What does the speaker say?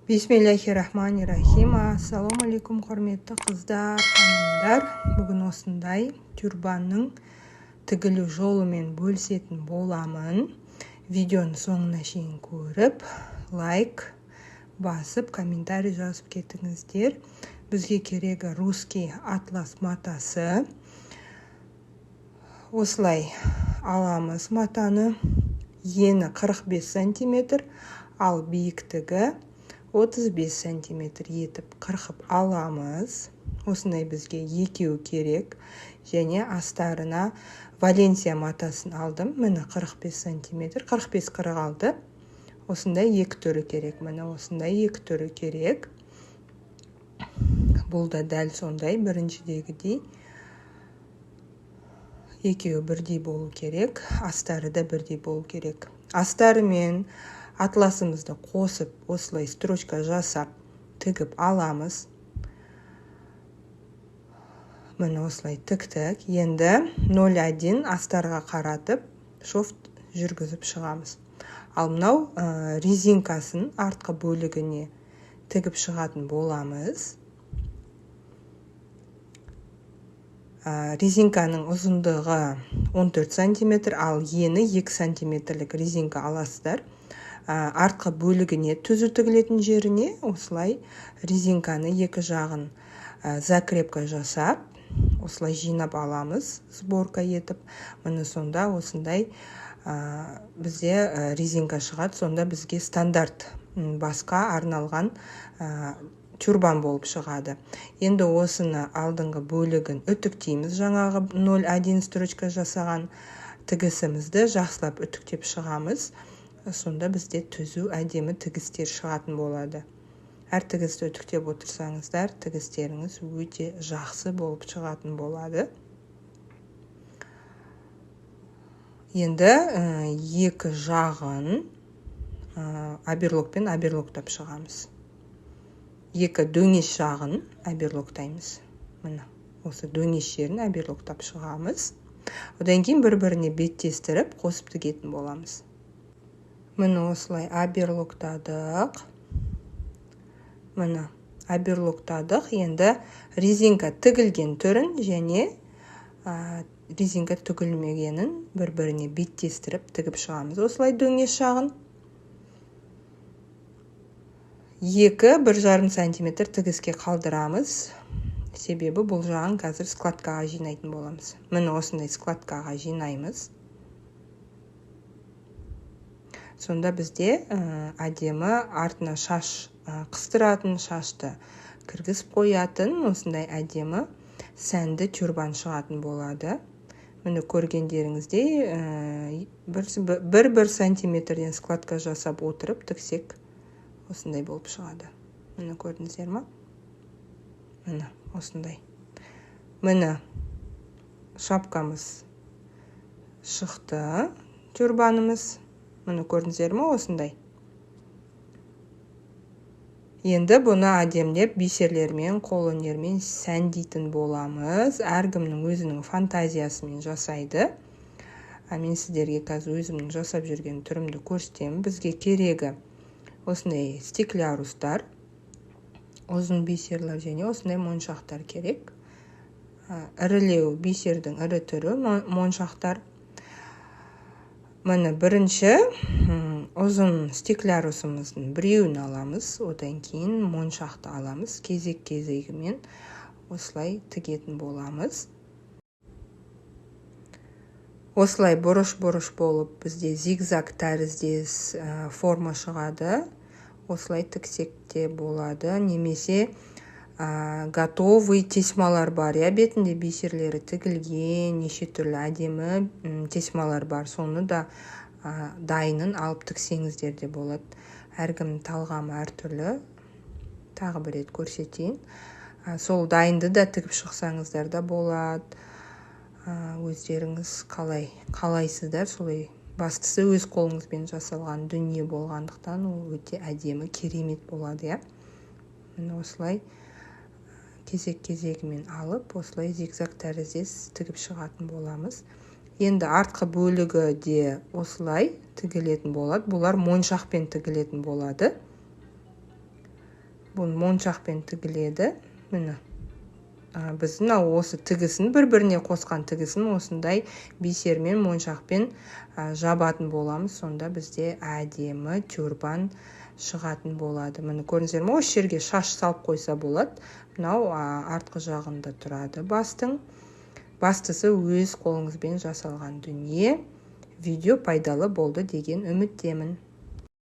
Бисмиллахиррахманиррахим. Ассаламу-алейкум, құрметті қыздар, ханымдар. Бүгін осындай тюрбанның тігілу жолымен бөлісетін боламын. Видеоны соңына шейін көріп, лайк басып, комментарий жазып кетіңіздер. Бізге керегі русский атлас матасы. Осылай аламыз матаны. Ені 45 сантиметр, ал биіктігі 35 сантиметр етіп қырқып аламыз. Осындай бізге екеу керек. Және астарына Валенсия матасын алдым. Міне 45 сантиметр, 45-40 алды. Осындай екі түрі керек. Міне осындай екі түрі керек. Бұл да дәл сондай біріншідегідей. Екеуі бірдей болу керек. Астары да бірдей болу керек. Астары мен атласымызды қосып, осылай строчка жасап, тігіп аламыз. Міне осылай тіктік. Енді 0,1 астарға қаратып, шофт жүргізіп шығамыз. Ал мынау резинкасын артқы бөлігіне тігіп шығатын боламыз. Резинканың ұзындығы 14 сантиметр, ал ені 2 сантиметрлік резинка аласыздар. Артқы бөлігіне түзу тігілетін жеріне осылай резинканы екі жағын закрепка жасап, осылай жинап аламыз, сборка етіп. Міне сонда осындай бізде резинка шығады, сонда бізге стандарт басқа арналған тюрбан болып шығады. Енді осыны алдыңғы бөлігін үтіктейміз. Жаңағы 0,1 строчка жасаған тігісімізді жақсылап үтіктеп шығамыз. Сонда бізде түзу әдемі тігістер шығатын болады. Әр тігісті үтіктеп отырсаңыздар, тігістеріңіз өте жақсы болып шығатын болады. Енді екі жағын аберлокпен аберлоктап шығамыз. Екі дөңеш жағын аберлоктаймыз. Міне, осы дөңеш жерін аберлоктап шығамыз. Одан кейін бір-біріне беттестіріп, қосып тігетін боламыз. Міне осылай аберлоктадық. Міне аберлоктадық. Енді резинка тігілген түрін және резинка тігілмегенін бір-біріне беттестіріп тігіп шығамыз. Осылай дөңеш жағын 2-1,5 сантиметр тігіске қалдырамыз. Себебі бұл жағын қазір складкаға жинайтын боламыз. Міне осындай складкаға жинаймыз. Сонда бізде әдемі артына шаш қыстыратын, шашты кіргізіп қоятын, осындай әдемі сәнді тюрбан шығатын болады. Міне көргендеріңіздей 1 сантиметрден складка жасап отырып тіксек осындай болып шығады. Міне көрдіңіздер ма? Міне осындай. Міне шапкамыз шықты, тюрбанымыз. Мұны көрдіңіздер ме осындай. Енді бұны әдемлеп бисерлермен, қолөнермен сәндейтін боламыз. Әркімнің өзінің фантазиясымен жасайды. Мен сіздерге қазір өзімнің жасап жүрген түрімді көрсетемін. Бізге керегі осындай стеклярустар, ұзын бисерлер және осындай моншақтар керек. Ірілеу бисердің ірі түрі моншақтар. Міне бірінші ұзын стеклярусымыздың біреуін аламыз, одан кейін моншақты аламыз. Кезек-кезегімен осылай тігетін боламыз. Осылай бұрыш-бұрыш болып бізде зигзаг тәріздес форма шығады. Осылай тіксек те болады. Немесе готовый тесмалар бар. Бетінде бисерлері тігілген, неше түрлі әдемі тесмалар бар. Соны да дайынын алып тіксеңіздер де болады. Әркімнің талғамы әртүрлі. Тағы бір рет көрсетейін. Сол дайынды да тігіп шықсаңыздар да болады. Өздеріңіз қалайсыздар, солай. Бастысы өз қолыңызбен жасалған дүние болғандықтан ол өте әдемі, керемет болады. Міне осылай кезек-кезегімен алып, осылай зигзаг тәріздес тігіп шығатын боламыз. Енді артқы бөлігі де осылай тігілетін болады. Бұлар моншақпен тігілетін болады. бұл моншақпен тігіледі. Міне біз осы тігісін бір-біріне қосқан тігісін осындай бисермен моншақпен жабатын боламыз. Сонда бізде әдемі тюрбан шығатын болады. Міне көрдіңіздер ме, осы жерге шаш салып қойса болады. Мынау артқы жағында тұрады бастың. Бастысы өз қолыңызбен жасалған дүние. Видео пайдалы болды деген үміттемін.